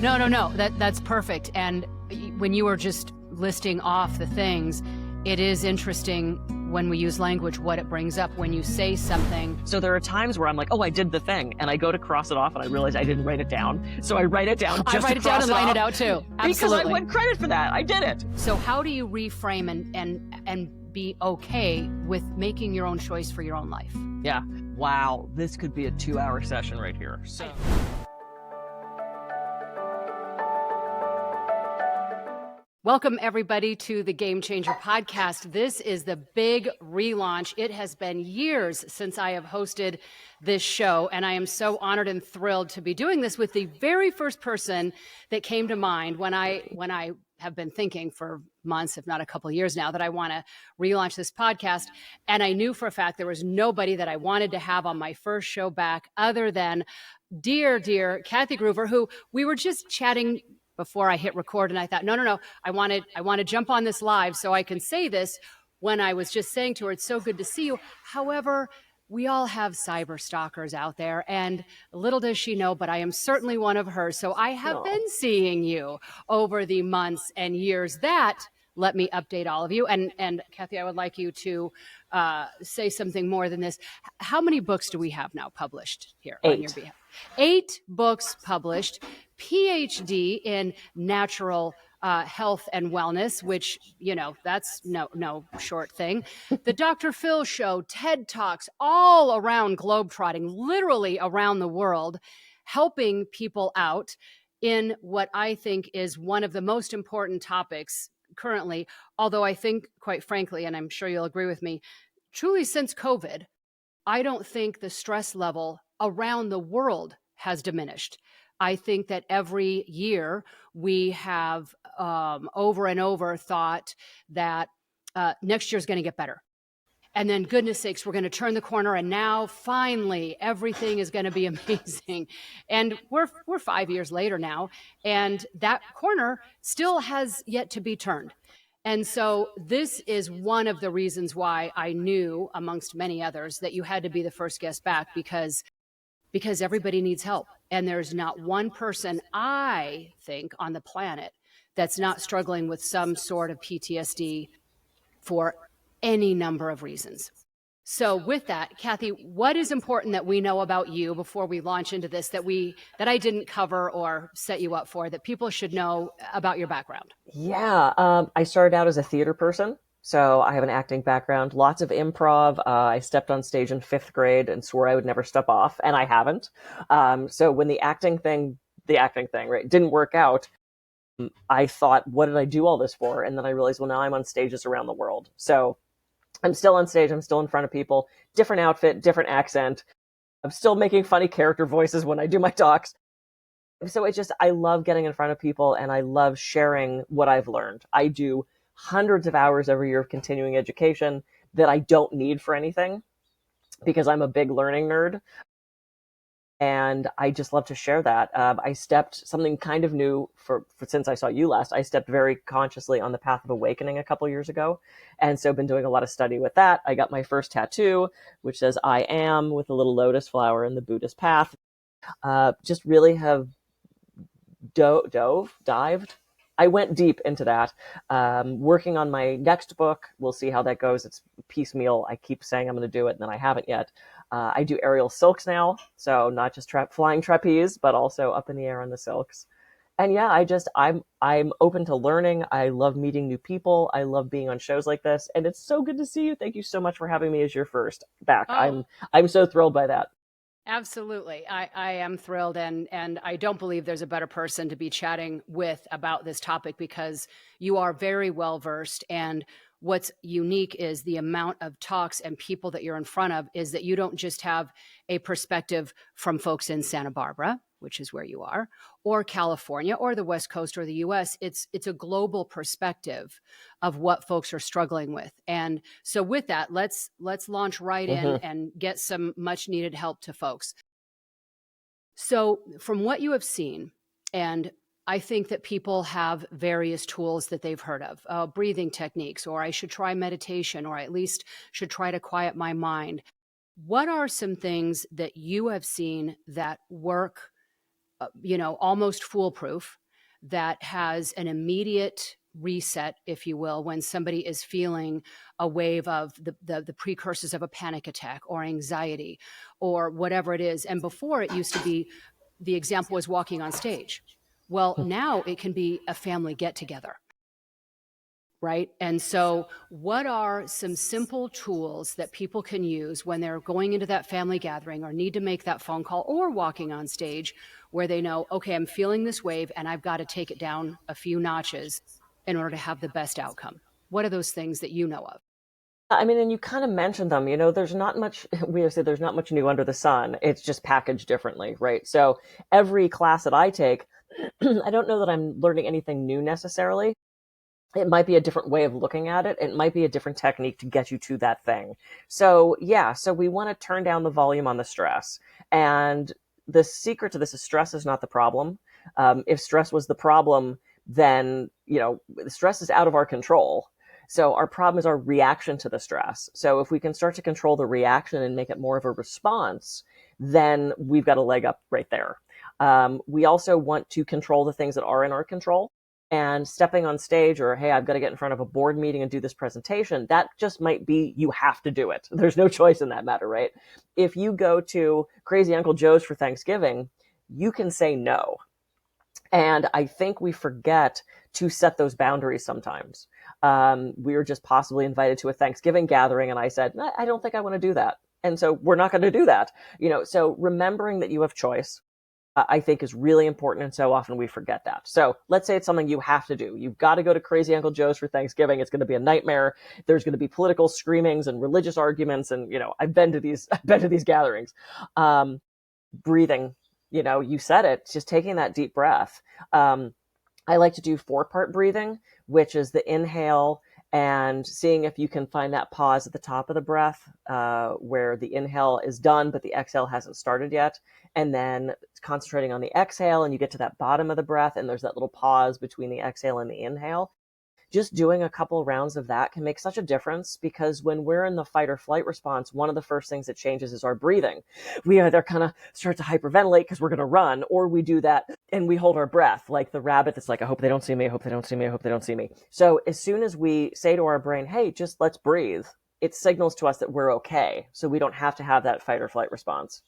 No. That's perfect. And when you were just listing off the things, it is interesting when we use language, what it brings up when you say something. So there are times where I'm like, oh, I did the thing, and I go to cross it off, and I realize I didn't write it down. So I write it down just I write it down and line it out too. Absolutely. Because I want credit for that. I did it. So how do you reframe and be okay with making your own choice for your own life? Yeah. Wow. This could be a 2-hour session right here. So. Welcome, everybody, to the Game Changer podcast. This is the big relaunch. It has been years since I have hosted this show, and I am so honored and thrilled to be doing this with the very first person that came to mind when I have been thinking for months, if not a couple of years now, that I want to relaunch this podcast. And I knew for a fact there was nobody that I wanted to have on my first show back other than dear Kathy Gruver, who we were just chatting before I hit record, and I thought, no, I want to jump on this live so I can say this when I was just saying to her, it's so good to see you. However, we all have cyber stalkers out there, and little does she know, but I am certainly one of hers. So I have been seeing you over the months and years that let me update all of you. And Kathy, I would like you to say something more than this. How many books do we have now published here 8. on your behalf? 8 books published, PhD in natural health and wellness, which, that's no short thing. The Dr. Phil Show, TED Talks, all around globetrotting, literally around the world, helping people out in what I think is one of the most important topics currently, although I think, quite frankly, and I'm sure you'll agree with me, truly since COVID, I don't think the stress level around the world has diminished. I think that every year we have over and over thought that next year's going to get better. And then, goodness sakes, we're going to turn the corner, and now finally everything is going to be amazing. And we're 5 years later now, and that corner still has yet to be turned. And so this is one of the reasons why I knew, amongst many others, that you had to be the first guest back, because everybody needs help. And there's not one person, I think, on the planet that's not struggling with some sort of PTSD for any number of reasons. So with that, Kathy, what is important that we know about you before we launch into this that I didn't cover or set you up for, that people should know about your background? Yeah, I started out as a theater person, so I have an acting background, lots of improv. I stepped on stage in 5th grade and swore I would never step off, and I haven't. So when the acting thing, right, didn't work out, I thought, what did I do all this for? And then I realized, well, now I'm on stages around the world. So I'm still on stage. I'm still in front of people, different outfit, different accent. I'm still making funny character voices when I do my talks. So I love getting in front of people, and I love sharing what I've learned. I do hundreds of hours every year of continuing education that I don't need for anything because I'm a big learning nerd. And I just love to share that. I stepped something kind of new for since I saw you last. I stepped very consciously on the path of awakening a couple years ago. And so I've been doing a lot of study with that. I got my first tattoo, which says I am, with a little lotus flower in the Buddhist path. Just really have dived. I went deep into that. Working on my next book. We'll see how that goes. It's piecemeal. I keep saying I'm going to do it, and then I haven't yet. I do aerial silks now, so not just flying trapeze, but also up in the air on the silks. And yeah, I'm open to learning. I love meeting new people. I love being on shows like this, and it's so good to see you. Thank you so much for having me as your first back. Oh. I'm so thrilled by that. Absolutely. I am thrilled, and I don't believe there's a better person to be chatting with about this topic, because you are very well versed, and what's unique is the amount of talks and people that you're in front of, is that you don't just have a perspective from folks in Santa Barbara, which is where you are, or California, or the West Coast, or the US. It's a global perspective of what folks are struggling with. And so with that, let's launch right in and get some much needed help to folks. So from what you have seen, and I think that people have various tools that they've heard of, breathing techniques, or I should try meditation, or I at least should try to quiet my mind. What are some things that you have seen that work almost foolproof, that has an immediate reset, if you will, when somebody is feeling a wave of the precursors of a panic attack or anxiety or whatever it is. And before, it used to be, the example was walking on stage. Well, now it can be a family get together. Right. And so, what are some simple tools that people can use when they're going into that family gathering or need to make that phone call or walking on stage, where they know, okay, I'm feeling this wave and I've got to take it down a few notches in order to have the best outcome? What are those things that you know of? I mean, and you kind of mentioned them, there's not much, we always say there's not much new under the sun. It's just packaged differently, right? So every class that I take, I don't know that I'm learning anything new necessarily. It might be a different way of looking at it. It might be a different technique to get you to that thing. So yeah, so we want to turn down the volume on the stress. And the secret to this is stress is not the problem. If stress was the problem, then, stress is out of our control. So our problem is our reaction to the stress. So if we can start to control the reaction and make it more of a response, then we've got a leg up right there. We also want to control the things that are in our control. And stepping on stage, or hey, I've got to get in front of a board meeting and do this presentation, that just might be, you have to do it. There's no choice in that matter, right? If you go to Crazy Uncle Joe's for Thanksgiving, you can say no. And I think we forget to set those boundaries sometimes. We were just possibly invited to a Thanksgiving gathering, and I said, I don't think I want to do that. And so we're not going to do that. So remembering that you have choice, I think is really important. And so often we forget that. So let's say it's something you have to do. You've got to go to Crazy Uncle Joe's for Thanksgiving. It's going to be a nightmare. There's going to be political screamings and religious arguments. And, I've been to these gatherings. Breathing, you said it, just taking that deep breath. I like to do 4-part breathing, which is the inhale and seeing if you can find that pause at the top of the breath, where the inhale is done, but the exhale hasn't started yet. And then concentrating on the exhale, and you get to that bottom of the breath, and there's that little pause between the exhale and the inhale. Just doing a couple rounds of that can make such a difference, because when we're in the fight or flight response, one of the first things that changes is our breathing. We either kind of start to hyperventilate because we're going to run, or we do that and we hold our breath like the rabbit that's like, I hope they don't see me, I hope they don't see me, I hope they don't see me. So as soon as we say to our brain, hey, just let's breathe, it signals to us that we're okay. So we don't have to have that fight or flight response.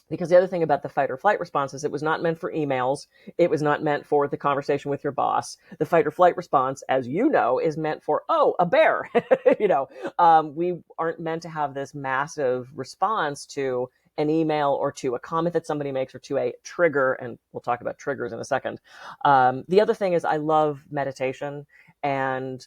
Because the other thing about the fight or flight response is it was not meant for emails. It was not meant for the conversation with your boss. The fight or flight response, as you know, is meant for, a bear. We aren't meant to have this massive response to an email or to a comment that somebody makes or to a trigger. And we'll talk about triggers in a second. The other thing is I love meditation, and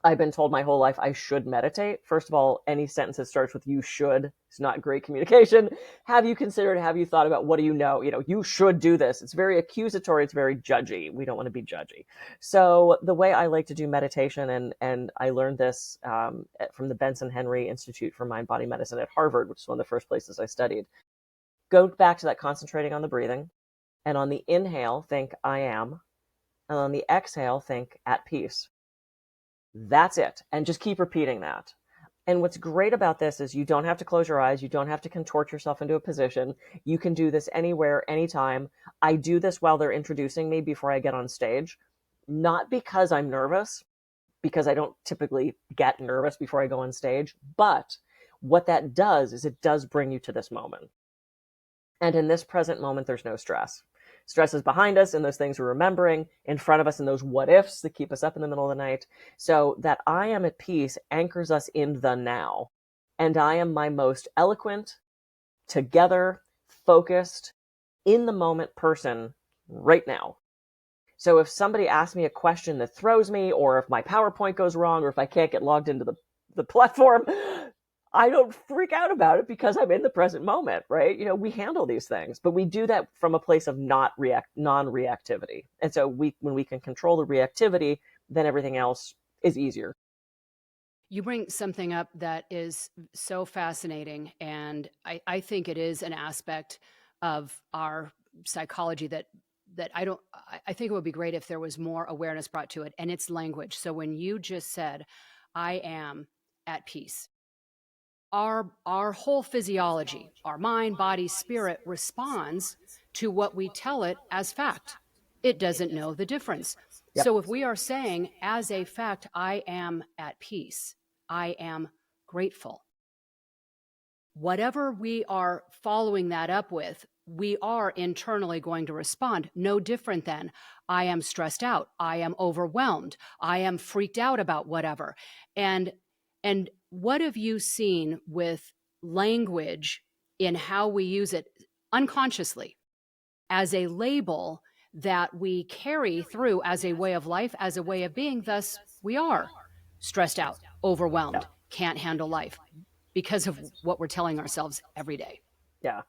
I've been told my whole life I should meditate. First of all, any sentence that starts with you should is not great communication. Have you considered, have you thought about, what do you know? You should do this. It's very accusatory. It's very judgy. We don't want to be judgy. So the way I like to do meditation, and I learned this from the Benson Henry Institute for Mind Body Medicine at Harvard, which is one of the first places I studied. Go back to that concentrating on the breathing. And on the inhale, think I am. And on the exhale, think at peace. That's it. And just keep repeating that. And what's great about this is you don't have to close your eyes. You don't have to contort yourself into a position. You can do this anywhere, anytime. I do this while they're introducing me before I get on stage, not because I'm nervous, because I don't typically get nervous before I go on stage. But what that does is it does bring you to this moment. And in this present moment, there's no stress. Stress is behind us, and those things we're remembering in front of us, and those what ifs that keep us up in the middle of the night. So that I am at peace anchors us in the now. And I am my most eloquent, together, focused, in the moment person right now. So if somebody asks me a question that throws me, or if my PowerPoint goes wrong, or if I can't get logged into the platform, I don't freak out about it because I'm in the present moment, right? We handle these things, but we do that from a place of non-reactivity. And so when we can control the reactivity, then everything else is easier. You bring something up that is so fascinating, and I think it is an aspect of our psychology that I think it would be great if there was more awareness brought to it, and it's language. So when you just said, I am at peace, our whole physiology, our mind, body, spirit responds to what we tell it as fact. It doesn't know the difference. Yep. So if we are saying as a fact, I am at peace, I am grateful, whatever we are following that up with, we are internally going to respond no different than I am stressed out, I am overwhelmed, I am freaked out about whatever. And what have you seen with language in how we use it unconsciously as a label that we carry through as a way of life, as a way of being? Thus, we are stressed out, overwhelmed, can't handle life because of what we're telling ourselves every day. Yeah.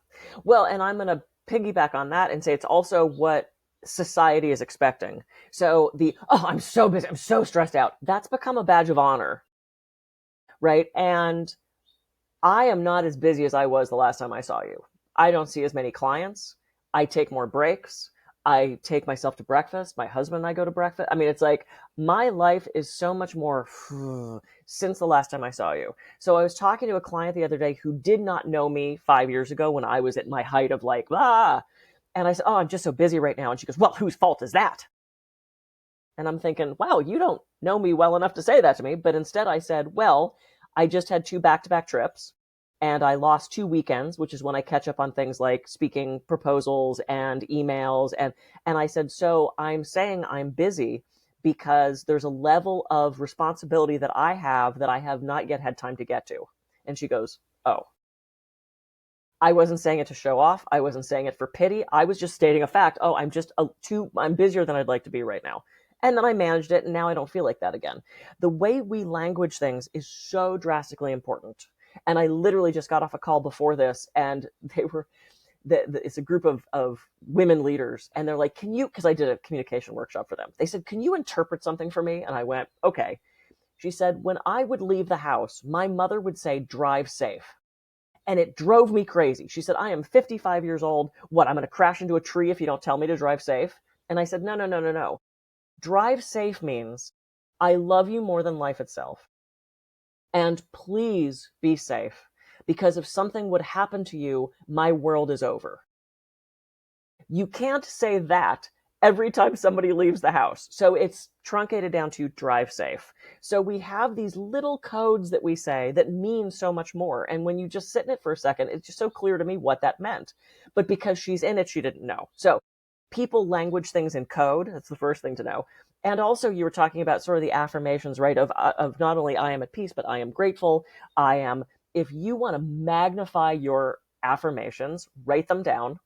Well, and I'm going to piggyback on that and say it's also what society is expecting. So oh, I'm so busy, I'm so stressed out, that's become a badge of honor, right? And I am not as busy as I was the last time I saw you. I don't see as many clients. I take more breaks. I take myself to breakfast. My husband and I go to breakfast. I mean, it's like my life is so much more since the last time I saw you. So I was talking to a client the other day who did not know me 5 years ago when I was at my height of like, ah. And I said, oh, I'm just so busy right now. And she goes, well, whose fault is that? And I'm thinking, wow, you don't know me well enough to say that to me. But instead I said, well, I just had 2 back-to-back trips and I lost 2 weekends, which is when I catch up on things like speaking proposals and emails. And I said, so I'm saying I'm busy because there's a level of responsibility that I have not yet had time to get to. And she goes, oh. I wasn't saying it to show off. I wasn't saying it for pity. I was just stating a fact. Oh, I'm busier than I'd like to be right now. And then I managed it, and now I don't feel like that again. The way we language things is so drastically important. And I literally just got off a call before this, and it's a group of women leaders, and they're like, can you, because I did a communication workshop for them. They said, can you interpret something for me? And I went, okay. She said, when I would leave the house, my mother would say, drive safe. And it drove me crazy. She said, I am 55 years old. What, I'm going to crash into a tree if you don't tell me to drive safe? And I said, no. Drive safe means I love you more than life itself. And please be safe, because if something would happen to you, my world is over. You can't say that every time somebody leaves the house. So it's truncated down to drive safe. So we have these little codes that we say that mean so much more. And when you just sit in it for a second, it's just so clear to me what that meant. But because she's in it, she didn't know. So people language things in code. That's the first thing to know. And also you were talking about sort of the affirmations, right? Of not only I am at peace, but I am grateful. If you want to magnify your affirmations, write them down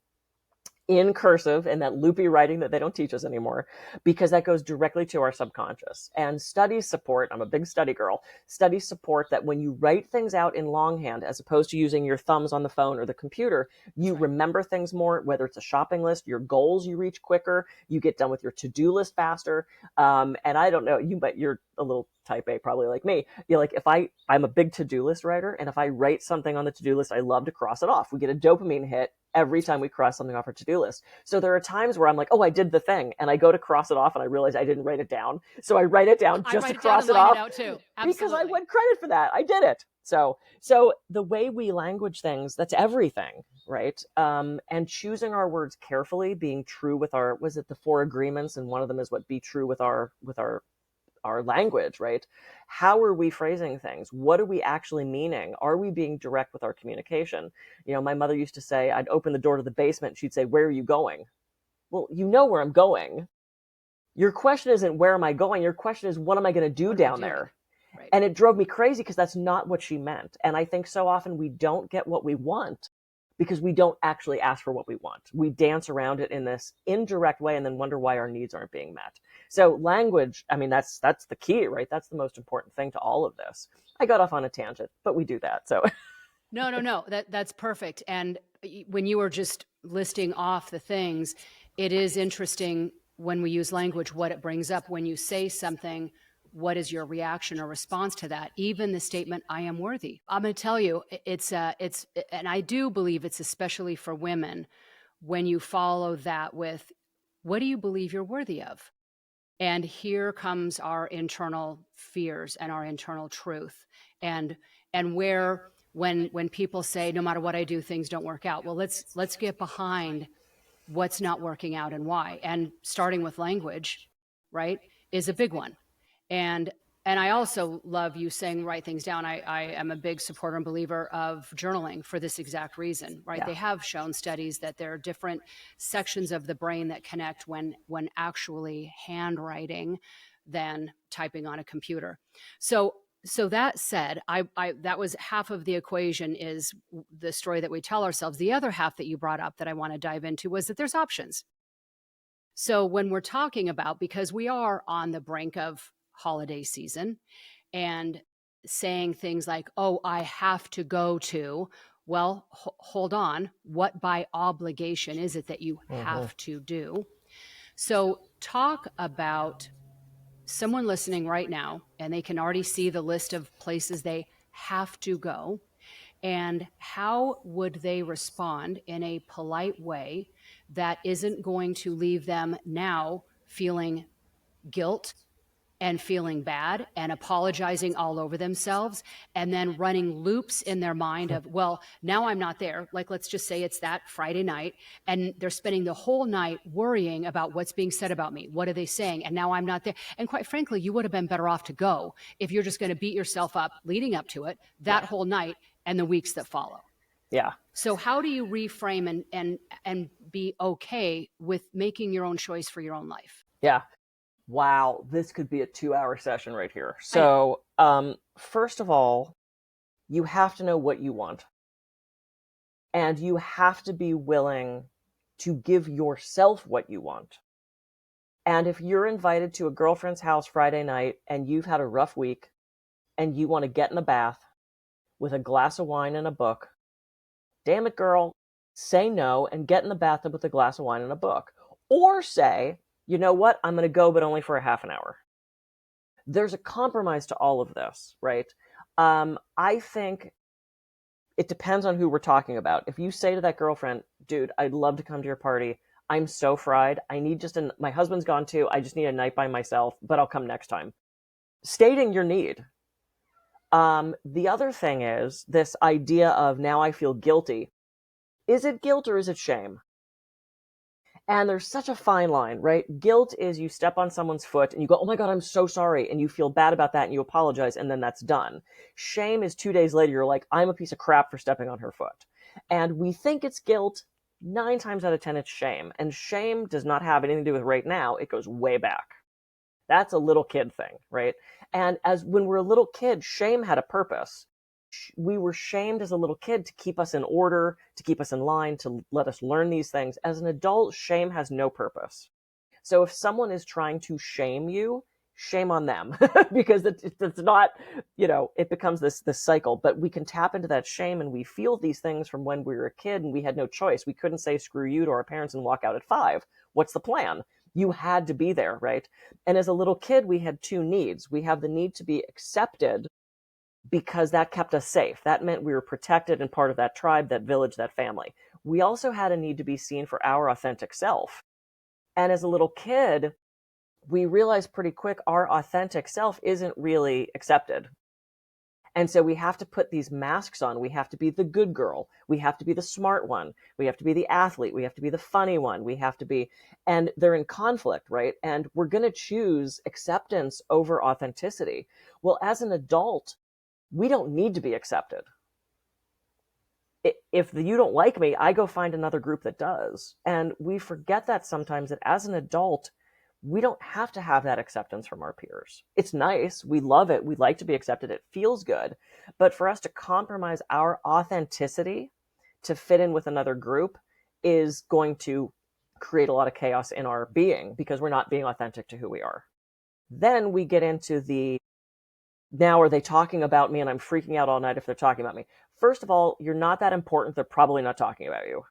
in cursive in that loopy writing that they don't teach us anymore, because that goes directly to our subconscious. And studies support, I'm a big study girl, studies support that when you write things out in longhand, as opposed to using your thumbs on the phone or the computer, you remember things more, whether it's a shopping list, your goals you reach quicker, you get done with your to-do list faster. And I don't know you, but you're a little type A, probably like me. You're like, I'm a big to-do list writer, and if I write something on the to-do list, I love to cross it off. We get a dopamine hit every time we cross something off our to-do list. So there are times where I'm like, oh, I did the thing, and I go to cross it off and I realize I didn't write it down. So I write it down just to cross it off because I want credit for that. I did it. So the way we language things, that's everything, right? And choosing our words carefully, being true with was it the 4 agreements? And one of them is be true with our language, right? How are we phrasing things? What are we actually meaning? Are we being direct with our communication? My mother used to say, I'd open the door to the basement. She'd say, where are you going? Well, you know where I'm going. Your question isn't where am I going? Your question is, what am I going to do down there? Right. And it drove me crazy because that's not what she meant. And I think so often we don't get what we want because we don't actually ask for what we want. We dance around it in this indirect way and then wonder why our needs aren't being met. So language, I mean, that's the key, right? That's the most important thing to all of this. I got off on a tangent, but we do that. So no, that's perfect. And when you were just listing off the things, it is interesting when we use language, what it brings up. When you say something, what is your reaction or response to that? Even the statement, I am worthy. I'm going to tell you, it's, and I do believe it's especially for women, when you follow that with, what do you believe you're worthy of? And here comes our internal fears and our internal truth. And when people say, no matter what I do, things don't work out. Well, let's get behind what's not working out and why. And starting with language, right, is a big one. And I also love you saying write things down. I am a big supporter and believer of journaling for this exact reason, right? Yeah. They have shown studies that there are different sections of the brain that connect when actually handwriting than typing on a computer. So that said, I that was half of the equation, is the story that we tell ourselves. The other half that you brought up that I want to dive into was that there's options. So when we're talking about, because we are on the brink of holiday season, and saying things like, oh, I have to go to, well, hold on. What by obligation is it that you Mm-hmm. have to do? So talk about someone listening right now, and they can already see the list of places they have to go. And how would they respond in a polite way that isn't going to leave them now feeling guilt and feeling bad and apologizing all over themselves, and then running loops in their mind of, well, now I'm not there. Like, let's just say it's that Friday night, and they're spending the whole night worrying about what's being said about me. What are they saying? And now I'm not there. And quite frankly, you would have been better off to go if you're just going to beat yourself up leading up to it that Yeah. whole night and the weeks that follow. Yeah. So how do you reframe and be okay with making your own choice for your own life? Yeah. Wow, this could be a 2-hour session right here. So, first of all, you have to know what you want. And you have to be willing to give yourself what you want. And if you're invited to a girlfriend's house Friday night and you've had a rough week and you want to get in the bath with a glass of wine and a book, damn it, girl, say no and get in the bathtub with a glass of wine and a book. Or say, you know what, I'm going to go, but only for a half an hour. There's a compromise to all of this, right? I think it depends on who we're talking about. If you say to that girlfriend, dude, I'd love to come to your party. I'm so fried. I need my husband's gone too. I just need a night by myself, but I'll come next time. Stating your need. The other thing is this idea of now I feel guilty. Is it guilt or is it shame? And there's such a fine line, right? Guilt is you step on someone's foot and you go, oh my God, I'm so sorry. And you feel bad about that and you apologize and then that's done. Shame is 2 days later, you're like, I'm a piece of crap for stepping on her foot. And we think it's guilt. 9 times out of 10, it's shame. And shame does not have anything to do with right now. It goes way back. That's a little kid thing, right? And when we're a little kid, shame had a purpose. We were shamed as a little kid to keep us in order, to keep us in line, to let us learn these things. As an adult, shame has no purpose. So if someone is trying to shame you, shame on them because it's not, it becomes this cycle. But we can tap into that shame and we feel these things from when we were a kid and we had no choice. We couldn't say screw you to our parents and walk out at 5. What's the plan? You had to be there, right? And as a little kid, we had 2 needs. We have the need to be accepted because that kept us safe. That meant we were protected and part of that tribe, that village, that family. We also had a need to be seen for our authentic self. And as a little kid, we realized pretty quick our authentic self isn't really accepted. And so we have to put these masks on. We have to be the good girl. We have to be the smart one. We have to be the athlete. We have to be the funny one. We have to be, and they're in conflict, right? And we're going to choose acceptance over authenticity. Well, as an adult, we don't need to be accepted. If you don't like me, I go find another group that does. And we forget that sometimes, that as an adult, we don't have to have that acceptance from our peers. It's nice. We love it. We like to be accepted. It feels good. But for us to compromise our authenticity to fit in with another group is going to create a lot of chaos in our being because we're not being authentic to who we are. Then we get into now are they talking about me and I'm freaking out all night if they're talking about me? First of all, you're not that important. They're probably not talking about you.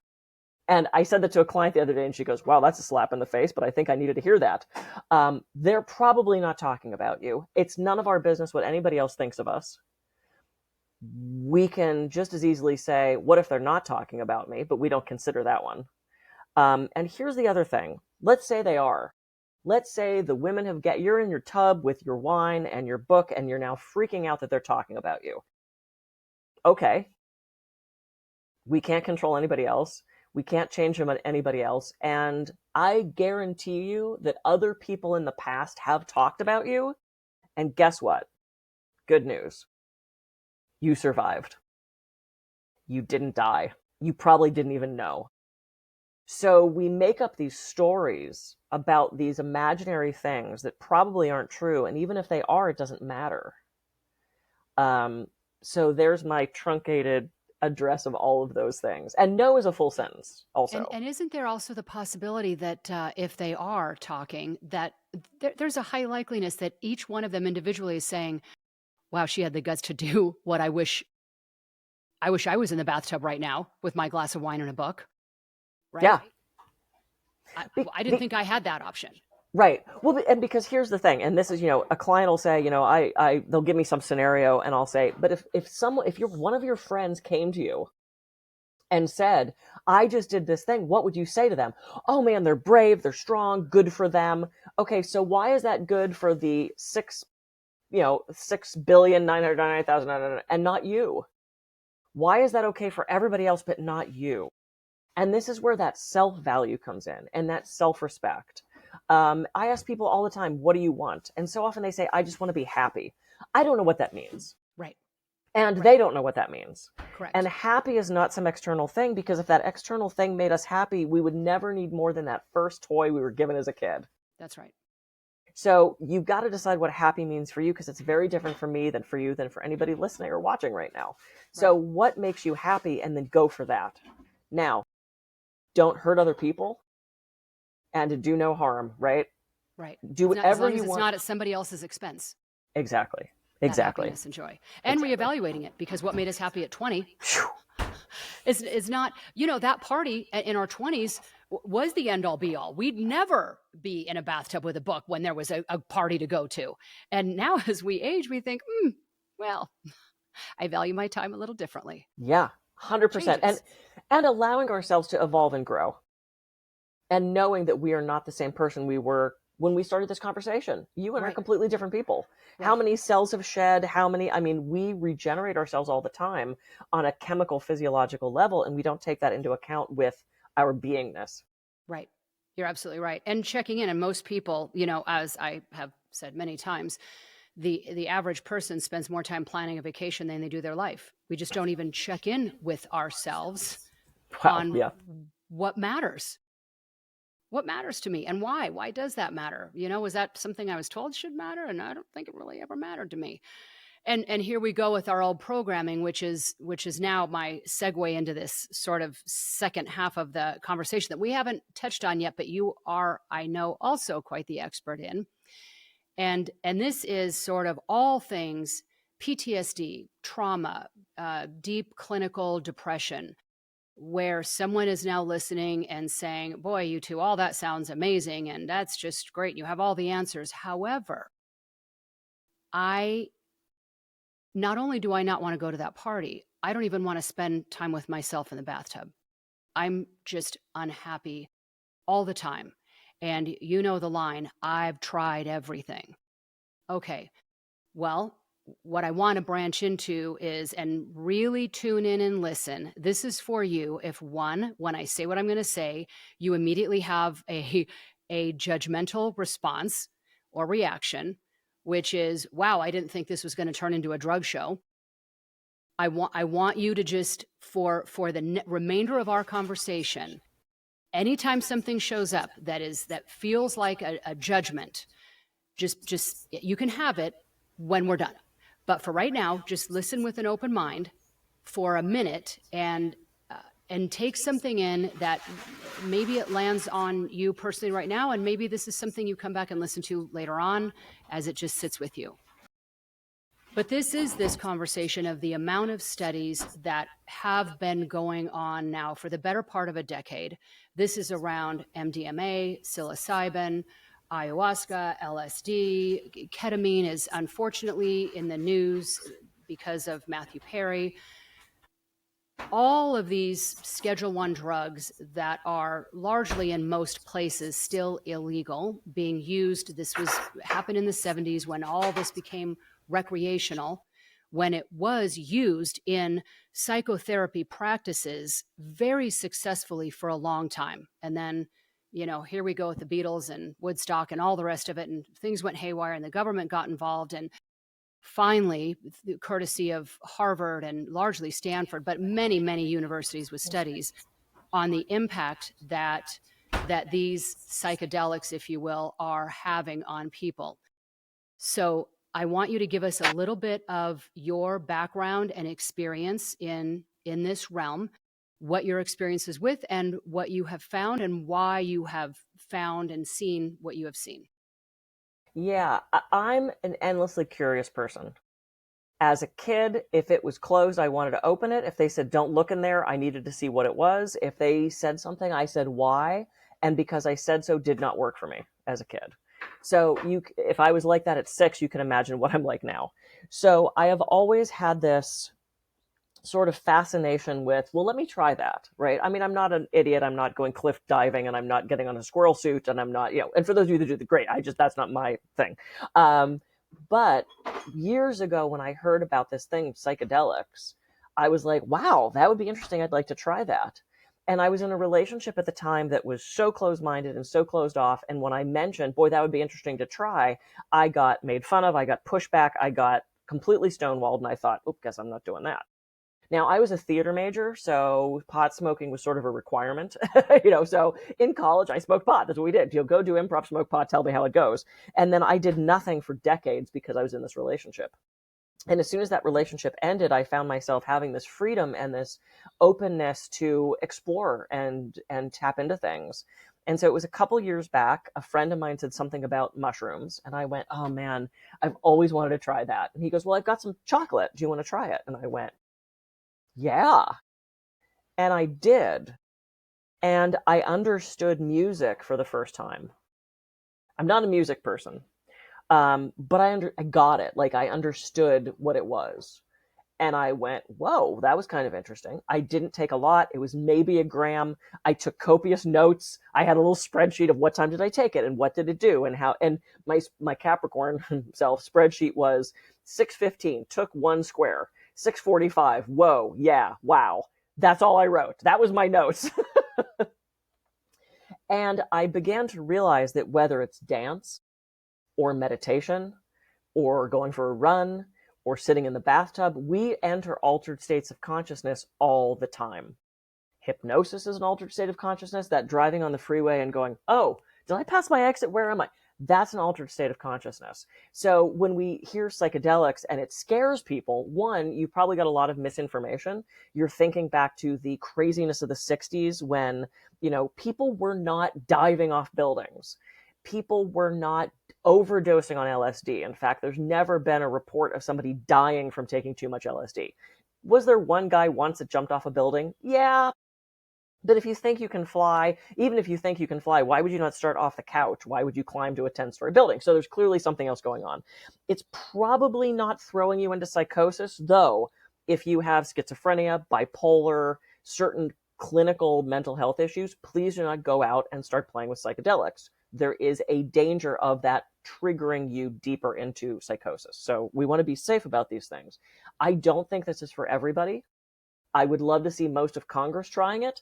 And I said that to a client the other day and she goes, wow, that's a slap in the face, but I think I needed to hear that. They're probably not talking about you. It's none of our business what anybody else thinks of us. We can just as easily say, what if they're not talking about me? But we don't consider that one. And here's the other thing. Let's say they are. Let's say the women you're in your tub with your wine and your book and you're now freaking out that they're talking about you. Okay. We can't control anybody else. We can't change anybody else. And I guarantee you that other people in the past have talked about you. And guess what? Good news. You survived. You didn't die. You probably didn't even know. So we make up these stories about these imaginary things that probably aren't true. And even if they are, it doesn't matter. So there's my truncated address of all of those things. And no is a full sentence also. And isn't there also the possibility that if they are talking, that there's a high likeliness that each one of them individually is saying, wow, she had the guts to do what I wish I was in the bathtub right now with my glass of wine and a book. Right? Yeah. I didn't think I had that option. Right. Well, and because here's the thing, and this is, a client will say, they'll give me some scenario and I'll say, but if one of your friends came to you and said, I just did this thing, what would you say to them? Oh man, they're brave, they're strong, good for them. Okay, so why is that good for the 6,999,000 and not you? Why is that okay for everybody else but not you? And this is where that self-value comes in and that self-respect. I ask people all the time, what do you want? And so often they say, I just want to be happy. I don't know what that means. Right. And they don't know what that means. Correct. And happy is not some external thing, because if that external thing made us happy, we would never need more than that first toy we were given as a kid. That's right. So you've got to decide what happy means for you, because it's very different for me than for you, than for anybody listening or watching right now. So what makes you happy, and then go for that. Now, don't hurt other people and to do no harm, right? Right. Do whatever you want. It's not at somebody else's expense. Exactly. Happiness and joy. And reevaluating it, because what made us happy at 20 is not, that party in our 20s was the end all be all. We'd never be in a bathtub with a book when there was a party to go to. And now as we age, we think, well, I value my time a little differently. Yeah, 100%. And allowing ourselves to evolve and grow. And knowing that we are not the same person we were when we started this conversation. You and I are completely different people. Right. How many cells have shed? We regenerate ourselves all the time on a chemical physiological level, and we don't take that into account with our beingness. Right. You're absolutely right. And checking in, and most people, as I have said many times, the average person spends more time planning a vacation than they do their life. We just don't even check in with ourselves on what matters. What matters to me and why? Why does that matter? Was that something I was told should matter? And I don't think it really ever mattered to me. And here we go with our old programming, which is now my segue into this sort of second half of the conversation that we haven't touched on yet, but you are, I know, also quite the expert in. And this is sort of all things PTSD, trauma, deep clinical depression, where someone is now listening and saying, boy, you two, all that sounds amazing. And that's just great. You have all the answers. However, not only do I not want to go to that party, I don't even want to spend time with myself in the bathtub. I'm just unhappy all the time. And you know the line, I've tried everything. Okay, well, what I want to branch into is, and really tune in and listen. This is for you. If when I say what I'm going to say, you immediately have a judgmental response or reaction, which is, wow, I didn't think this was going to turn into a drug show. I want you to just, for the remainder of our conversation, anytime something shows up that feels like a judgment, just you can have it when we're done. But for right now, just listen with an open mind for a minute and take something in that maybe it lands on you personally right now, and maybe this is something you come back and listen to later on as it just sits with you. But this is this conversation of the amount of studies that have been going on now for the better part of a decade. This is around MDMA, psilocybin, ayahuasca, LSD. Ketamine is unfortunately in the news because of Matthew Perry. All of these Schedule I drugs that are largely in most places still illegal, being used. Happened in the 70s when all this became recreational, when it was used in psychotherapy practices very successfully for a long time. And then, here we go with the Beatles and Woodstock and all the rest of it. And things went haywire and the government got involved. And finally, courtesy of Harvard and largely Stanford, but many, many universities with studies on the impact that these psychedelics, if you will, are having on people. So I want you to give us a little bit of your background and experience in this realm, what your experience is with and what you have found and why you have found and seen what you have seen. Yeah, I'm an endlessly curious person. As a kid, if it was closed, I wanted to open it. If they said, don't look in there, I needed to see what it was. If they said something, I said, why? And because I said so did not work for me as a kid. So if I was like that at 6, you can imagine what I'm like now. So I have always had this sort of fascination with, well, let me try that, right? I mean, I'm not an idiot. I'm not going cliff diving and I'm not getting on a squirrel suit and I'm not, and for those of you that do the great, that's not my thing. But years ago when I heard about this thing, psychedelics, I was like, wow, that would be interesting. I'd like to try that. And I was in a relationship at the time that was so closed-minded and so closed off. And when I mentioned, boy, that would be interesting to try, I got made fun of. I got pushback. I got completely stonewalled. And I thought, oh, guess I'm not doing that. Now, I was a theater major, so pot smoking was sort of a requirement. So in college, I smoked pot. That's what we did. Go do improv, smoke pot, tell me how it goes. And then I did nothing for decades because I was in this relationship. And as soon as that relationship ended, I found myself having this freedom and this openness to explore and tap into things. And so it was a couple years back, a friend of mine said something about mushrooms. And I went, oh man, I've always wanted to try that. And he goes, well, I've got some chocolate. Do you want to try it? And I went, yeah. And I did. And I understood music for the first time. I'm not a music person. But I got it. Like I understood what it was. And I went, whoa, that was kind of interesting. I didn't take a lot. It was maybe a gram. I took copious notes. I had a little spreadsheet of what time did I take it and what did it do and how, and my Capricorn self spreadsheet was 6:15, took 1 square, 6:45. Whoa. Yeah. Wow. That's all I wrote. That was my notes. And I began to realize that whether it's dance or meditation or going for a run or sitting in the bathtub, we enter altered states of consciousness all the time. Hypnosis is an altered state of consciousness. That driving on the freeway and going, oh, did I pass my exit? Where am I? That's an altered state of consciousness. So when we hear psychedelics and it scares people, one, you've probably got a lot of misinformation. You're thinking back to the craziness of the 60s when, people were not diving off buildings. People were not overdosing on LSD. In fact, there's never been a report of somebody dying from taking too much LSD. Was there one guy once that jumped off a building? Yeah. But if you think you can fly, even if you think you can fly, why would you not start off the couch? Why would you climb to a 10-story building? So there's clearly something else going on. It's probably not throwing you into psychosis, though, if you have schizophrenia, bipolar, certain clinical mental health issues, please do not go out and start playing with psychedelics. There is a danger of that triggering you deeper into psychosis. So we want to be safe about these things. I don't think this is for everybody. I would love to see most of Congress trying it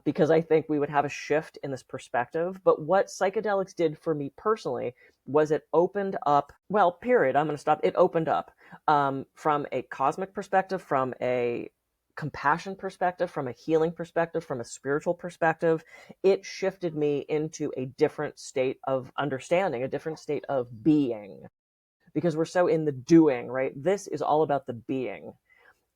because I think we would have a shift in this perspective. But what psychedelics did for me personally was it opened up, I'm going to stop. It opened up from a cosmic perspective, from a compassion perspective, from a healing perspective, from a spiritual perspective. It shifted me into a different state of understanding, a different state of being, because we're so in the doing, right? This is all about the being.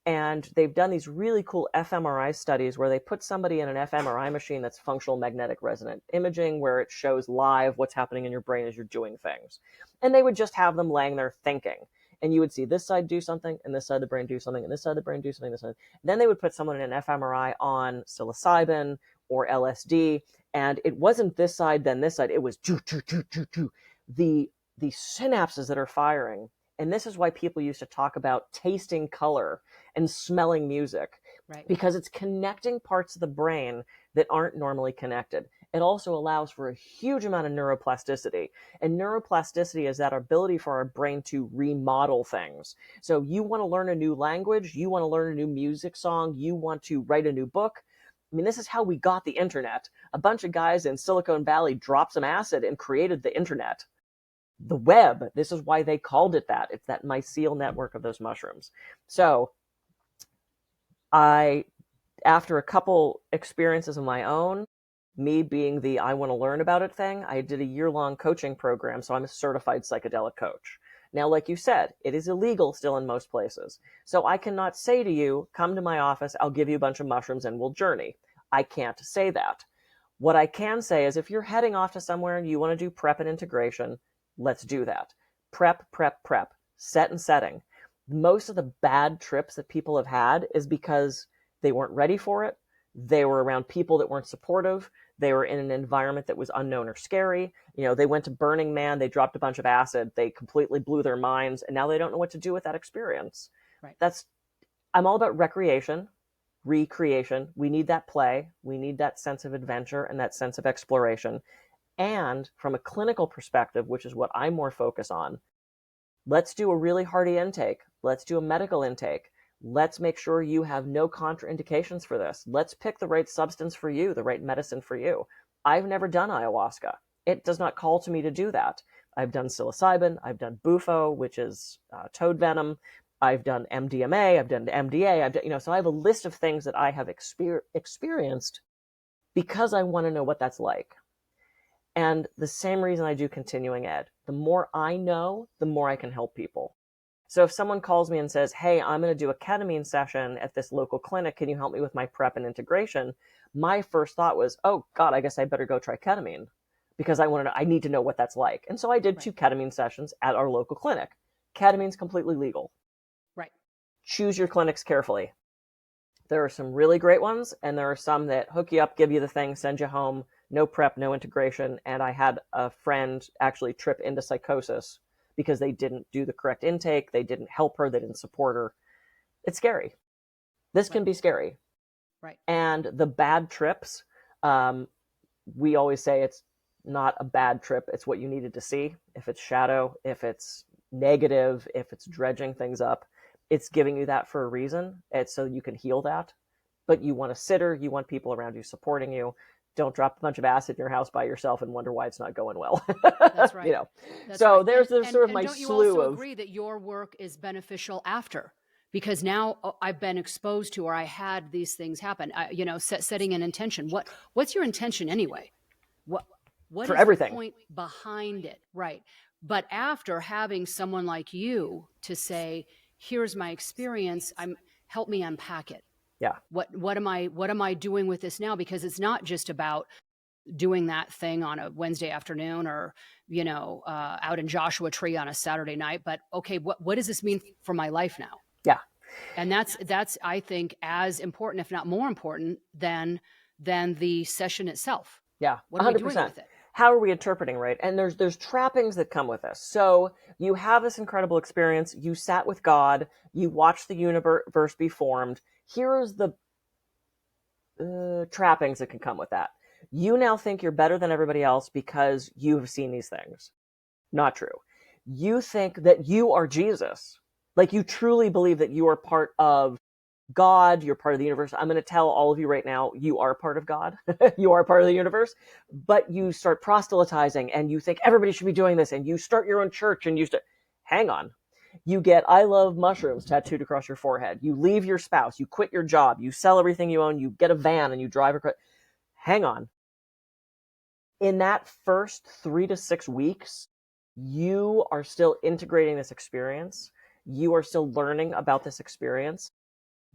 And they've done these really cool fMRI studies where they put somebody in an fMRI machine that's functional magnetic resonant imaging, where it shows live what's happening in your brain as you're doing things. And they would just have them laying there thinking. And you would see this side do something, and this side of the brain do something, and this side of the brain do something, this side. Then they would put someone in an fMRI on psilocybin or LSD, and it wasn't this side, then this side. It was the synapses that are firing. And this is why people used to talk about tasting color and smelling music, right? Because it's connecting parts of the brain that aren't normally connected. it also allows for a huge amount of neuroplasticity. And neuroplasticity is that ability for our brain to remodel things. So you want to learn a new language, you want to learn a new music song, you want to write a new book. I mean, this is how we got the internet. A bunch of guys in Silicon Valley dropped some acid and created the internet. The web, this is why they called it that. It's that mycelial network of those mushrooms. So after a couple experiences of my own, me being the I want to learn about it thing, I did a year-long coaching program, so I'm a certified psychedelic coach. Now, like you said, it is illegal still in most places. So I cannot say to you, come to my office, I'll give you a bunch of mushrooms and we'll journey. I can't say that. What I can say is if you're heading off to somewhere and you want to do prep and integration, let's do that. Prep, prep, prep. Set and setting. Most of the bad trips that people have had is because they weren't ready for it. They were around people that weren't supportive. They were in an environment that was unknown or scary. You know, they went to Burning Man, they dropped a bunch of acid, they completely blew their minds, and now they don't know what to do with that experience. Right. I'm all about recreation, recreation. We need that play. We need that sense of adventure and that sense of exploration. And from a clinical perspective, which is what I'm more focused on, let's do a really hearty intake. Let's do a medical intake. Let's make sure you have no contraindications for this. Let's pick the right substance for you, the right medicine for you. I've never done ayahuasca. It does not call to me to do that. I've done psilocybin. I've done bufo, which is toad venom. I've done MDMA. I've done MDA. So I have a list of things that I have experienced because I want to know what that's like. And the same reason I do continuing ed. The more I know, the more I can help people. So if someone calls me and says, hey, I'm going to do a ketamine session at this local clinic, can you help me with my prep and integration? My first thought was, oh God, I guess I better go try ketamine because I need to know what that's like. And so I did 2 ketamine sessions at our local clinic. Ketamine's completely legal. Right. Choose your clinics carefully. There are some really great ones, and there are some that hook you up, give you the thing, send you home, no prep, no integration. And I had a friend actually trip into psychosis because they didn't do the correct intake, they didn't help her, they didn't support her. It's scary. This can be scary. Right. And the bad trips, we always say it's not a bad trip, it's what you needed to see. If it's shadow, if it's negative, if it's dredging things up, it's giving you that for a reason. It's so you can heal that. But you want a sitter, you want people around you supporting you. Don't drop a bunch of acid in your house by yourself and wonder why it's not going well. That's right. That's right. There's sort of my don't you slew also of... agree that your work is beneficial after? Because now I've been exposed to, or I had these things happen. Setting an intention. What's your intention anyway? What for is everything. The point behind it? Right. But after having someone like you to say, "Here's my experience. Help me unpack it." Yeah. What am I doing with this now? Because it's not just about doing that thing on a Wednesday afternoon or, out in Joshua Tree on a Saturday night, but okay, what does this mean for my life now? Yeah. And that's I think as important, if not more important than the session itself. Yeah. What are 100%. we doing with it? How are we interpreting, right? And there's trappings that come with this. So you have this incredible experience. You sat with God. You watched the universe be formed. Here's the trappings that can come with that. You now think you're better than everybody else because you have seen these things. Not true. You think that you are Jesus. Like you truly believe that you are part of God, you're part of the universe. I'm going to tell all of you right now, you are part of God. You are part of the universe. But you start proselytizing and you think everybody should be doing this and you start your own church and hang on. You get I love mushrooms tattooed across your forehead. You leave your spouse. You quit your job. You sell everything you own. You get a van and you drive across. Hang on. In that first 3 to 6 weeks, you are still integrating this experience. You are still learning about this experience.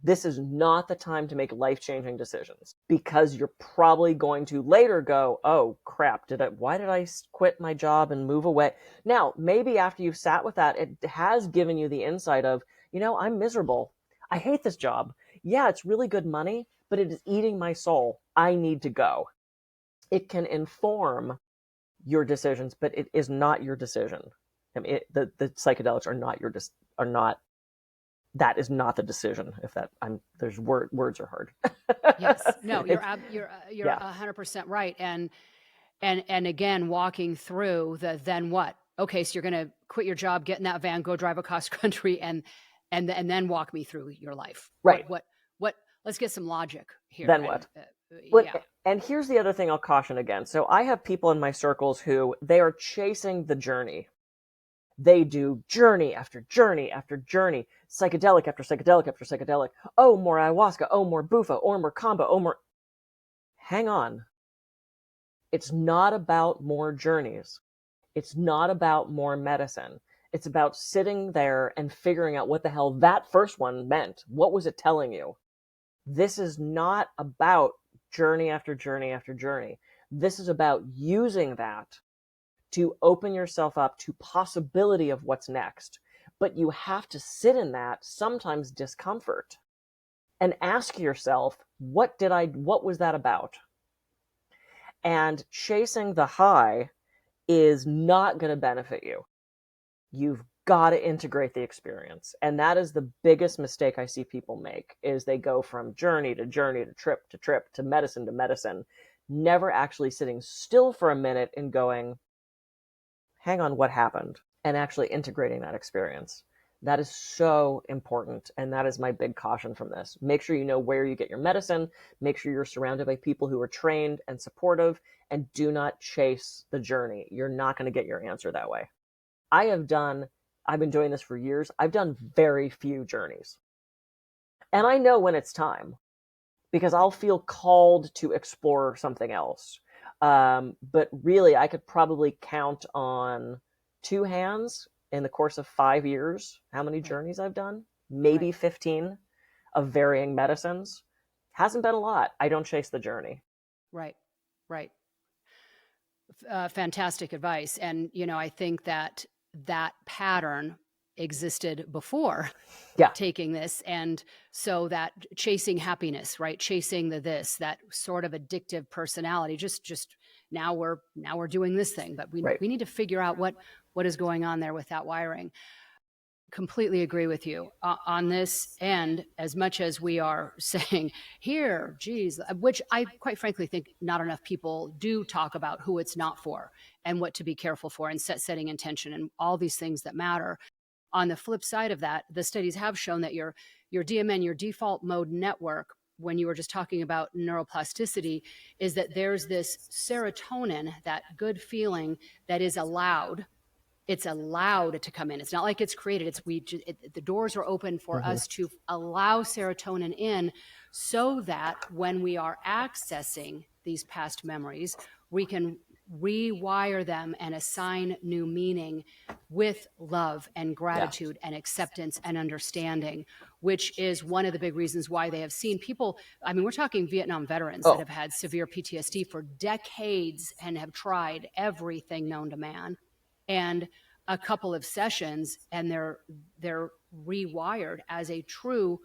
This is not the time to make life-changing decisions because you're probably going to later go, oh crap, why did I quit my job and move away? Now, maybe after you've sat with that, it has given you the insight of, I'm miserable. I hate this job. Yeah, it's really good money, but it is eating my soul. I need to go. It can inform your decisions, but it is not your decision. I mean, the psychedelics are not that is not the decision. If that, there's words are hard. Yes. No, you're It's, you're yeah, 100% right. And again, walking through the then what? Okay, so you're going to quit your job, get in that van, go drive across country, and then walk me through your life. right. What? Let's get some logic here. Then And what? yeah, And here's the other thing I'll caution against. So I have people in my circles who they are chasing the journey. They do journey after journey after journey, psychedelic after psychedelic after psychedelic. Oh, more ayahuasca. Oh, more bufo. Or more combo. Oh, more. Hang on. It's not about more journeys. It's not about more medicine. It's about sitting there and figuring out what the hell that first one meant. What was it telling you? This is not about journey after journey after journey. This is about using that to open yourself up to possibility of what's next. But you have to sit in that sometimes discomfort and ask yourself, what was that about? And chasing the high is not going to benefit you. You've got to integrate the experience. And that is the biggest mistake I see people make is they go from journey to journey to trip to medicine, never actually sitting still for a minute and going, hang on, what happened? And actually integrating that experience. That is so important. And that is my big caution from this. Make sure you know where you get your medicine. Make sure you're surrounded by people who are trained and supportive, and do not chase the journey. You're not going to get your answer that way. I've been doing this for years. I've done very few journeys. And I know when it's time because I'll feel called to explore something else. But really, I could probably count on two hands in the course of 5 years how many journeys I've done, maybe 15 of varying medicines. Hasn't been a lot. I don't chase the journey. right. Fantastic advice. And, I think that pattern existed before Yeah. taking this. And so that chasing happiness, right? Chasing that sort of addictive personality, just now we're doing this thing, but we need to figure out what is going on there with that wiring. Completely agree with you on this. And as much as we are saying here, geez, which I quite frankly think not enough people do talk about who it's not for and what to be careful for and setting intention and all these things that matter. On the flip side of that, the studies have shown that your DMN, your default mode network, when you were just talking about neuroplasticity, is that there's this serotonin, that good feeling that is allowed. It's allowed to come in. It's not like it's created. The doors are open for us to allow serotonin in, so that when we are accessing these past memories, we can rewire them and assign new meaning with love and gratitude and acceptance and understanding, which is one of the big reasons why they have seen people. I mean, we're talking Vietnam veterans that have had severe PTSD for decades and have tried everything known to man. And a couple of sessions and they're rewired as a true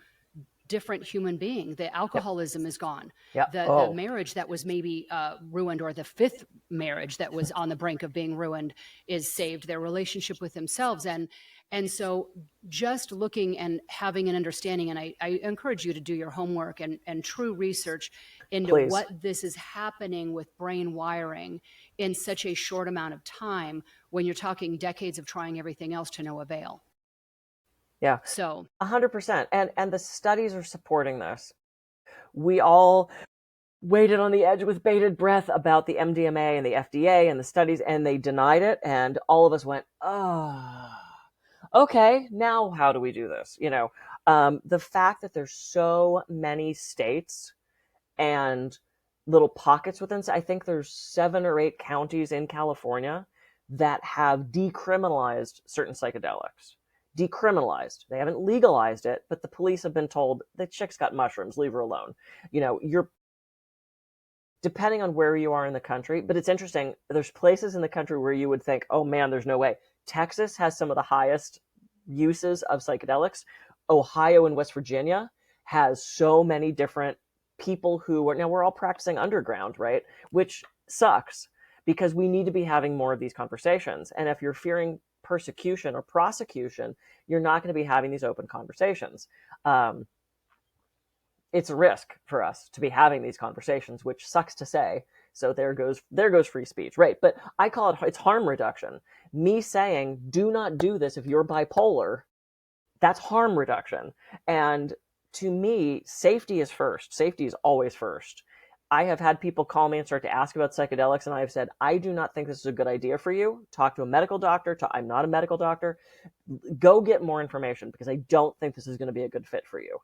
different human being. The alcoholism is gone. The marriage that was maybe ruined, or the fifth marriage that was on the brink of being ruined, is saved. Their relationship with themselves. And so just looking and having an understanding, and I encourage you to do your homework and true research into what this is happening with brain wiring in such a short amount of time, when you're talking decades of trying everything else to no avail. Yeah. So 100%. And the studies are supporting this. We all waited on the edge with bated breath about the MDMA and the FDA and the studies, and they denied it. And all of us went, oh, okay, now how do we do this? The fact that there's so many states and little pockets within, I think there's 7 or 8 counties in California that have decriminalized certain psychedelics. Decriminalized. They haven't legalized it, but the police have been told, the chick's got mushrooms, leave her alone. You're depending on where you are in the country, but it's interesting. There's places in the country where you would think, oh man, there's no way. Texas has some of the highest uses of psychedelics. Ohio and West Virginia has so many different people who are, now we're all practicing underground, right? Which sucks, because we need to be having more of these conversations. And if you're feeling persecution or prosecution, you're not going to be having these open conversations. It's a risk for us to be having these conversations, which sucks to say. So there goes free speech, right? But I call it's harm reduction. Me saying, do not do this if you're bipolar, that's harm reduction. And to me, safety is first. Safety is always first. I have had people call me and start to ask about psychedelics, and I've said, I do not think this is a good idea for you. Talk to a medical doctor. I'm not a medical doctor. Go get more information, because I don't think this is going to be a good fit for you.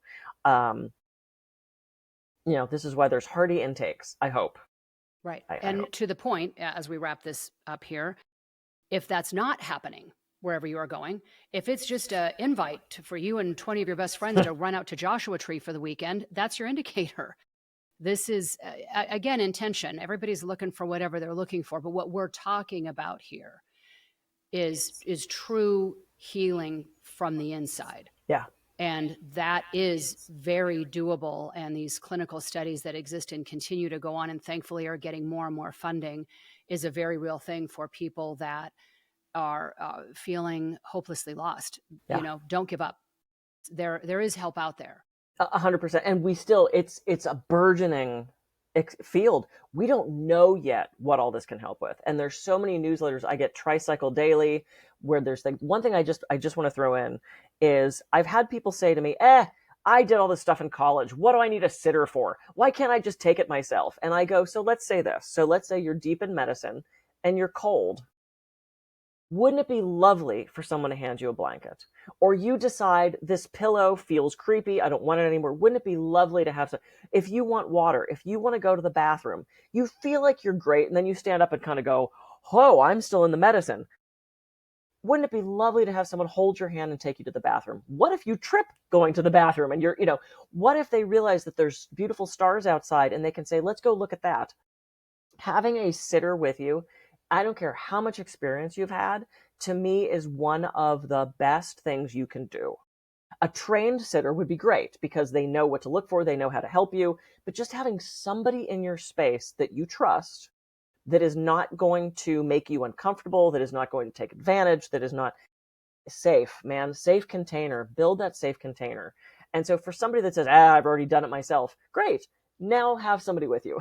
This is why there's hearty intakes, I hope. Right. And to the point, as we wrap this up here, if that's not happening wherever you are going, if it's just an invite for you and 20 of your best friends to run out to Joshua Tree for the weekend, that's your indicator. This is, again, intention. Everybody's looking for whatever they're looking for. But what we're talking about here is true healing from the inside. Yeah. And that is very doable. And these clinical studies that exist and continue to go on, and thankfully are getting more and more funding, is a very real thing for people that are feeling hopelessly lost. Yeah. Don't give up. There is help out there. 100%. And it's a burgeoning field. We don't know yet what all this can help with. And there's so many newsletters. I get Tricycle Daily, where there's one thing I just want to throw in is I've had people say to me, I did all this stuff in college. What do I need a sitter for? Why can't I just take it myself? And I go, so let's say this. So let's say you're deep in medicine and you're cold. Wouldn't it be lovely for someone to hand you a blanket? Or you decide this pillow feels creepy, I don't want it anymore. Wouldn't it be lovely to have some? If you want water, if you want to go to the bathroom, you feel like you're great, and then you stand up and kind of go, oh, I'm still in the medicine. Wouldn't it be lovely to have someone hold your hand and take you to the bathroom? What if you trip going to the bathroom and what if they realize that there's beautiful stars outside and they can say, let's go look at that? Having a sitter with you, I don't care how much experience you've had, to me is one of the best things you can do. A trained sitter would be great because they know what to look for, they know how to help you, but just having somebody in your space that you trust, that is not going to make you uncomfortable, that is not going to take advantage, that is not safe, man, safe container, build that safe container. And so for somebody that says, I've already done it myself, great, now have somebody with you.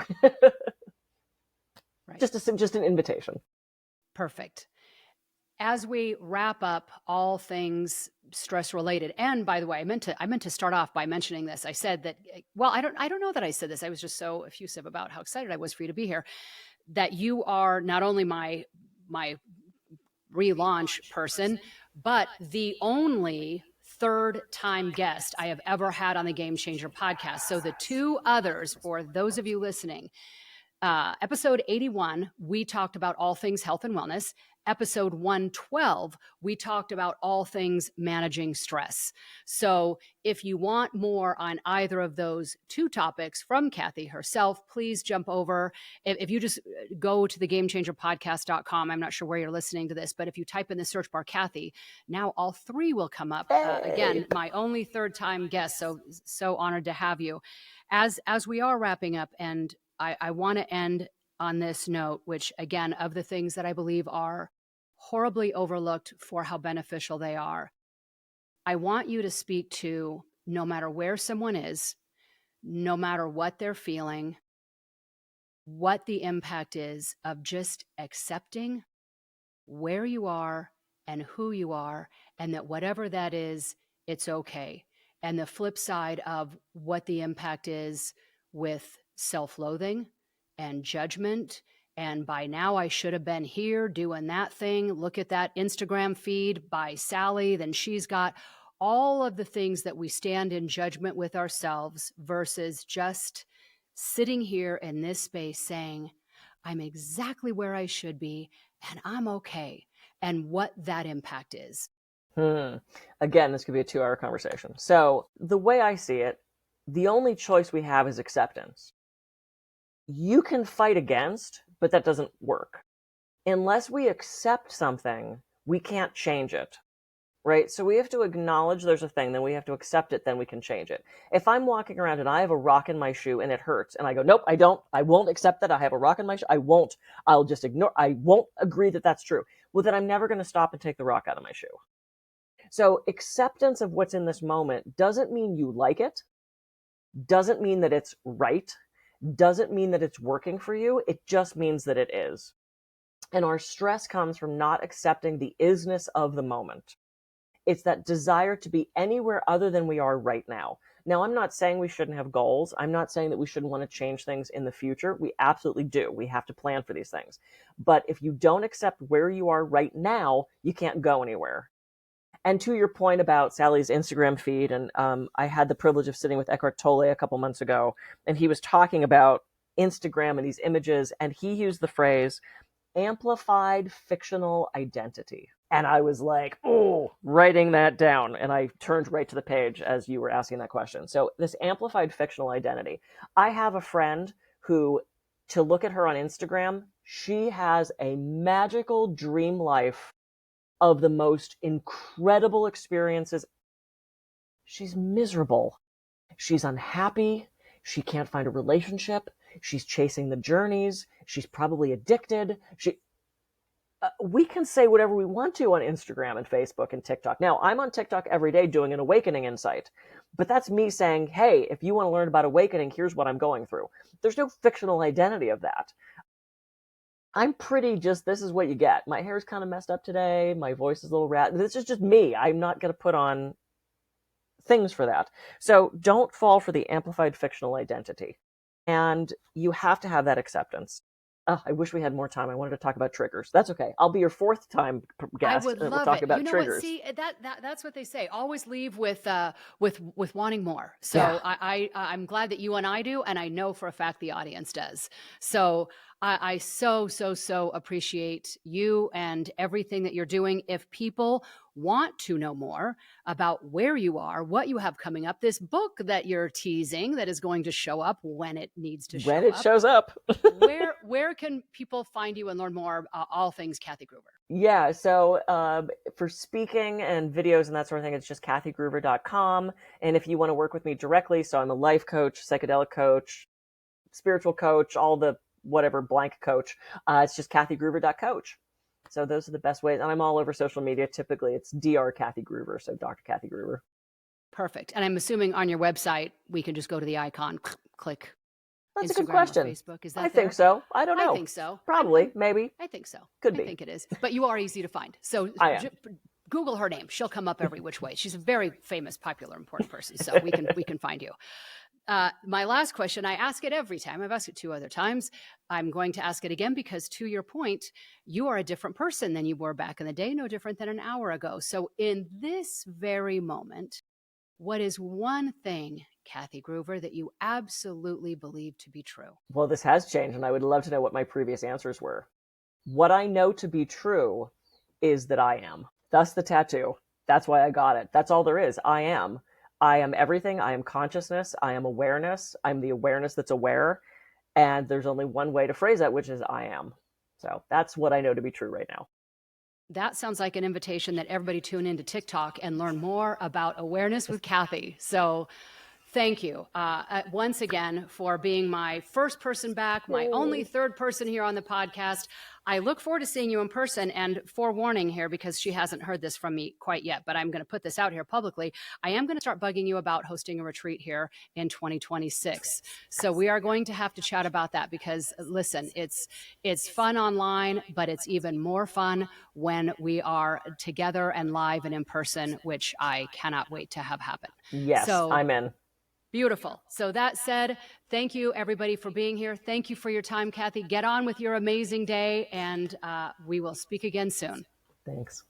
Right. Just an invitation. Perfect. As we wrap up all things stress related, and by the way, I meant to start off by mentioning this. I said that, well, I don't know that I said this. I was just so effusive about how excited I was for you to be here, that you are not only my relaunch person, but the only third-time guest I have ever had on the Game Changer podcast. So the two others, for those of you listening, episode 81, we talked about all things health and wellness. Episode 112, we talked about all things managing stress. So if you want more on either of those two topics from Kathy herself, please jump over. If you just go to the gamechangerpodcast.com, I'm not sure where you're listening to this, but if you type in the search bar Kathy, now all three will come up. Again, my only third-time guest. So honored to have you. As we are wrapping up, and I want to end on this note, which again, of the things that I believe are horribly overlooked for how beneficial they are, I want you to speak to, no matter where someone is, no matter what they're feeling, what the impact is of just accepting where you are and who you are, and that whatever that is, it's okay. And the flip side of what the impact is with self-loathing and judgment, and by now I should have been here doing that thing. Look at that Instagram feed by Sally. Then she's got all of the things that we stand in judgment with ourselves, versus just sitting here in this space saying, I'm exactly where I should be and I'm okay. And what that impact is. Again, this could be a 2-hour conversation. So the way I see it, the only choice we have is acceptance. You can fight against, but that doesn't work. Unless we accept something, we can't change it, right? So we have to acknowledge there's a thing, then we have to accept it, then we can change it. If I'm walking around and I have a rock in my shoe and it hurts, and I go, nope, I won't accept that I have a rock in my shoe, I'll just ignore, I won't agree that that's true. well, then I'm never going to stop and take the rock out of my shoe. So acceptance of what's in this moment doesn't mean you like it, doesn't mean that it's right, doesn't mean that it's working for you. It just means that it is. And our stress comes from not accepting the isness of the moment. It's that desire to be anywhere other than we are right now. Now, I'm not saying we shouldn't have goals. I'm not saying that we shouldn't want to change things in the future. We absolutely do. We have to plan for these things. But if you don't accept where you are right now, you can't go anywhere. And to your point about Sally's Instagram feed, and I had the privilege of sitting with Eckhart Tolle a couple months ago, and he was talking about Instagram and these images, and he used the phrase amplified fictional identity. And I was like, oh, writing that down. And I turned right to the page as you were asking that question. So this amplified fictional identity. I have a friend who, to look at her on Instagram, she has a magical dream life of the most incredible experiences. She's miserable. She's unhappy. She can't find a relationship. She's chasing the journeys. She's probably addicted. We can say whatever we want to on Instagram and Facebook and TikTok. Now, I'm on TikTok every day doing an awakening insight, but that's me saying, hey, if you want to learn about awakening, here's what I'm going through. There's no fictional identity of that. I'm pretty just, this is what you get. My hair's kind of messed up today. My voice is a little rat. This is just me. I'm not going to put on things for that. So don't fall for the amplified fictional identity. And you have to have that acceptance. Oh, I wish we had more time. I wanted to talk about triggers. That's okay. I'll be your fourth time guest. I would love we'll talk it. about You know triggers. what? See, that's what they say. Always leave with wanting more. So Yeah. I'm glad that you and I do, and I know for a fact the audience does. So I so appreciate you and everything that you're doing. If people want to know more about where you are, what you have coming up, this book that you're teasing that is going to show up when it needs to show up. When it shows up. where can people find you and learn more all things Kathy Gruver? Yeah, so for speaking and videos and that sort of thing, it's just kathygruver.com. And if you want to work with me directly, so I'm a life coach, psychedelic coach, spiritual coach, all the whatever blank coach, it's just kathygruver.coach. So those are the best ways. And I'm all over social media. Typically, it's Dr. Kathy Gruver, so Dr. Kathy Gruver. Perfect. And I'm assuming on your website, we can just go to the icon, click. That's Instagram a good question. Or Facebook. Is that I there? think so. I don't know. I think so. Probably, maybe. I think so. Could be. I think it is. But you are easy to find. So Google her name. She'll come up every which way. She's a very famous, popular, important person. So we can find you. My last question, I ask it every time. I've asked it 2 other times. I'm going to ask it again because, to your point, you are a different person than you were back in the day, no different than an hour ago. So in this very moment, what is one thing, Kathy Gruver, that you absolutely believe to be true? Well, this has changed, and I would love to know what my previous answers were. What I know to be true is that I am. Thus the tattoo. That's why I got it. That's all there is. I am. I am everything. I am consciousness. I am awareness. I'm the awareness that's aware. And there's only one way to phrase that, which is I am. So that's what I know to be true right now. That sounds like an invitation that everybody tune into TikTok and learn more about awareness with Kathy. So thank you once again for being my first person back, my only third person here on the podcast. I look forward to seeing you in person, and forewarning here, because she hasn't heard this from me quite yet, but I'm going to put this out here publicly. I am going to start bugging you about hosting a retreat here in 2026. So we are going to have to chat about that because, listen, it's fun online, but it's even more fun when we are together and live and in person, which I cannot wait to have happen. Yes, so, I'm in. Beautiful. So that said, thank you everybody for being here. Thank you for your time, Kathy. Get on with your amazing day, and we will speak again soon. Thanks.